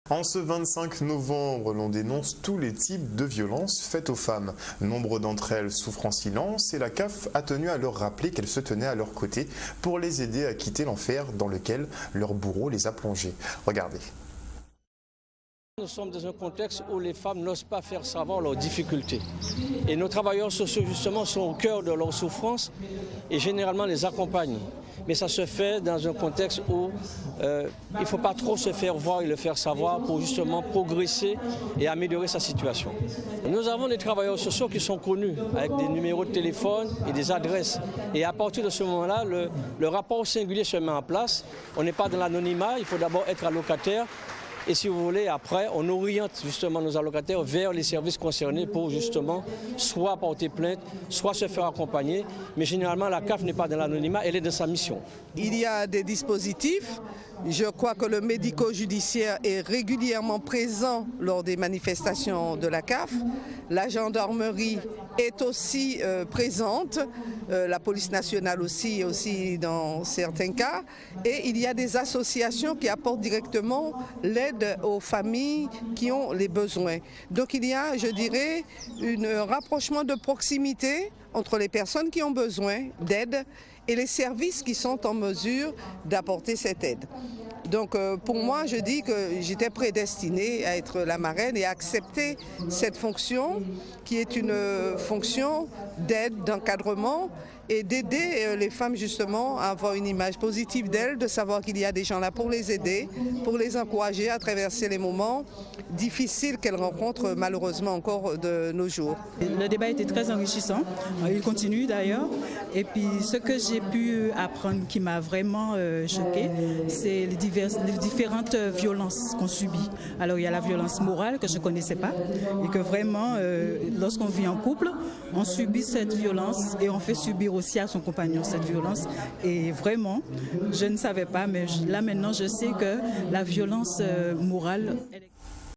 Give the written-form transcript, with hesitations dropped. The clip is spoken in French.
En ce 25 novembre, l'on dénonce tous les types de violences faites aux femmes. Nombre d'entre elles souffrent en silence et la CAF a tenu à leur rappeler qu'elle se tenait à leur côté pour les aider à quitter l'enfer dans lequel leur bourreau les a plongés. Regardez. Nous sommes dans un contexte où les femmes n'osent pas faire savoir leurs difficultés. Et nos travailleurs sociaux, justement, sont au cœur de leurs souffrances et généralement les accompagnent. Mais ça se fait dans un contexte où il ne faut pas trop se faire voir et le faire savoir pour justement progresser et améliorer sa situation. Nous avons des travailleurs sociaux qui sont connus avec des numéros de téléphone et des adresses. Et à partir de ce moment-là, le rapport singulier se met en place. On n'est pas dans l'anonymat, il faut d'abord être allocataire. Et si vous voulez, après, on oriente justement nos allocataires vers les services concernés pour justement soit porter plainte, soit se faire accompagner. Mais généralement, la CAF n'est pas dans l'anonymat, elle est dans sa mission. Il y a des dispositifs. Je crois que le médico-judiciaire est régulièrement présent lors des manifestations de la CAF. La gendarmerie est aussi présente, la police nationale aussi dans certains cas. Et il y a des associations qui apportent directement l'aide aux familles qui ont les besoins. Donc il y a, je dirais, un rapprochement de proximité entre les personnes qui ont besoin d'aide et les services qui sont en mesure d'apporter cette aide. Donc pour moi, je dis que j'étais prédestinée à être la marraine et à accepter cette fonction qui est une fonction d'aide, d'encadrement et d'aider les femmes justement à avoir une image positive d'elles, de savoir qu'il y a des gens là pour les aider, pour les encourager à traverser les moments difficiles qu'elles rencontrent malheureusement encore de nos jours. Le débat était très enrichissant, il continue d'ailleurs. Et puis ce que j'ai pu apprendre qui m'a vraiment choquée, c'est les différentes violences qu'on subit. Alors il y a la violence morale que je ne connaissais pas et que vraiment lorsqu'on vit en couple, on subit cette violence et on fait subir aussi à son compagnon cette violence. Et vraiment, je ne savais pas, mais là maintenant je sais que la violence morale, elle est